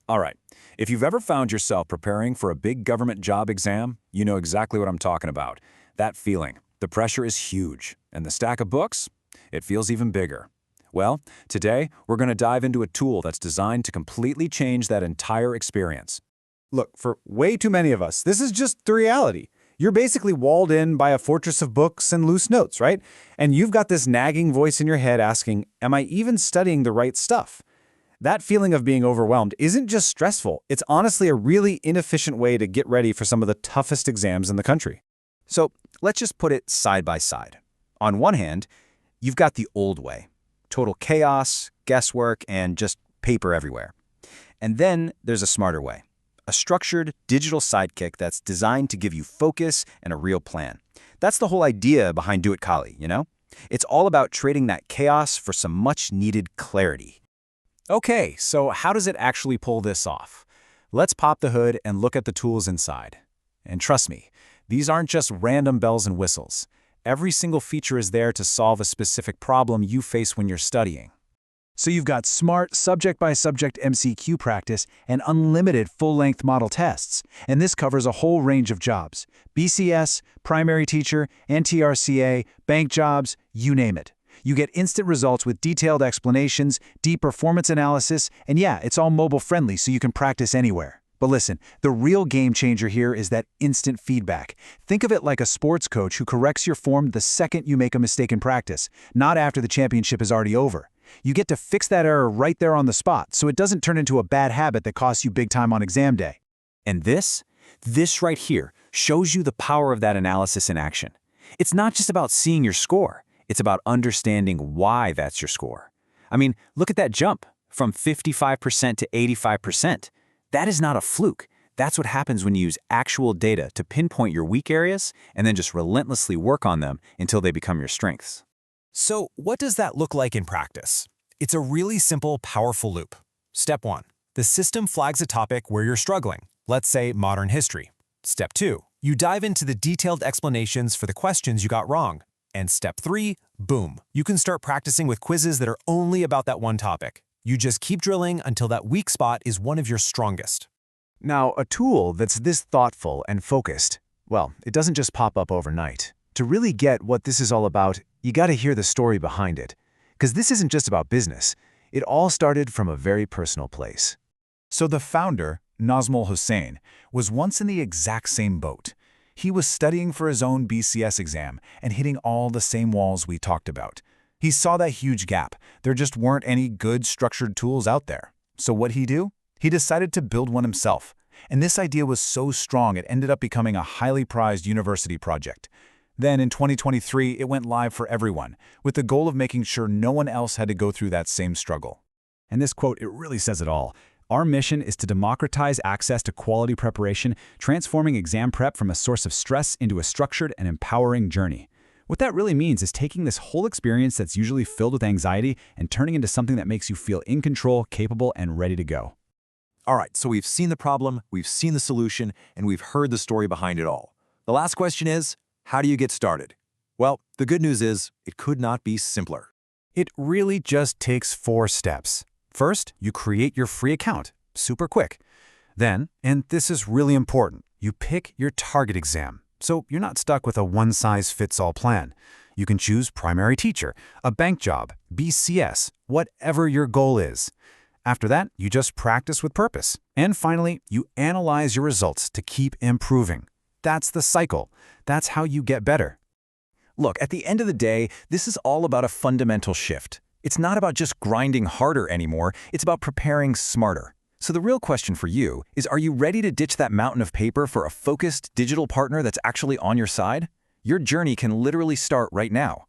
All right. If you've ever found yourself preparing for a big government job exam, you know exactly what I'm talking about. That feeling. The pressure is huge. And the stack of books? It feels even bigger. Well, today, we're going to dive into a tool that's designed to completely change that entire experience. Look, for way too many of us, this is just the reality. You're basically walled in by a fortress of books and loose notes, right? And you've got this nagging voice in your head asking, am I even studying the right stuff? That feeling of being overwhelmed isn't just stressful, it's honestly a really inefficient way to get ready for some of the toughest exams in the country. So let's just put it side by side. On one hand, you've got the old way. Total chaos, guesswork, and just paper everywhere. And then there's a smarter way. A structured, digital sidekick that's designed to give you focus and a real plan. That's the whole idea behind Doatkali, you know? It's all about trading that chaos for some much-needed clarity. Okay, so how does it actually pull this off? Let's pop the hood and look at the tools inside. And trust me, these aren't just random bells and whistles. Every single feature is there to solve a specific problem you face when you're studying. So you've got smart subject-by-subject MCQ practice and unlimited full-length model tests. And this covers a whole range of jobs. BCS, primary teacher, NTRCA, bank jobs, you name it. You get instant results with detailed explanations, deep performance analysis, and yeah, it's all mobile-friendly so you can practice anywhere. But listen, the real game changer here is that instant feedback. Think of it like a sports coach who corrects your form the second you make a mistake in practice, not after the championship is already over. You get to fix that error right there on the spot, so it doesn't turn into a bad habit that costs you big time on exam day. And this right here, shows you the power of that analysis in action. It's not just about seeing your score, it's about understanding why that's your score. I mean, look at that jump from 55% to 85%. That is not a fluke. That's what happens when you use actual data to pinpoint your weak areas and then just relentlessly work on them until they become your strengths. So what does that look like in practice? It's a really simple, powerful loop. Step 1. The system flags a topic where you're struggling, let's say modern history. Step 2. You dive into the detailed explanations for the questions you got wrong. And Step 3, boom, you can start practicing with quizzes that are only about that one topic. You just keep drilling until that weak spot is one of your strongest. Now, a tool that's this thoughtful and focused, well, it doesn't just pop up overnight. To really get what this is all about, you gotta hear the story behind it. Because this isn't just about business. It all started from a very personal place. So the founder, Nazmul Hussain, was once in the exact same boat. He was studying for his own BCS exam and hitting all the same walls we talked about. He saw that huge gap. There just weren't any good structured tools out there. So what'd he do? He decided to build one himself. And this idea was so strong it ended up becoming a highly prized university project. Then in 2023, it went live for everyone, with the goal of making sure no one else had to go through that same struggle. And this quote, it really says it all. Our mission is to democratize access to quality preparation, transforming exam prep from a source of stress into a structured and empowering journey. What that really means is taking this whole experience that's usually filled with anxiety and turning into something that makes you feel in control, capable, and ready to go. All right, so we've seen the problem, we've seen the solution, and we've heard the story behind it all. The last question is, how do you get started? Well, the good news is, it could not be simpler. It really just takes 4 steps. First, you create your free account. Super quick. Then, and this is really important, you pick your target exam. So you're not stuck with a one-size-fits-all plan. You can choose primary teacher, a bank job, BCS, whatever your goal is. After that, you just practice with purpose. And finally, you analyze your results to keep improving. That's the cycle. That's how you get better. Look, at the end of the day, this is all about a fundamental shift. It's not about just grinding harder anymore, it's about preparing smarter. So the real question for you is, are you ready to ditch that mountain of paper for a focused digital partner that's actually on your side? Your journey can literally start right now.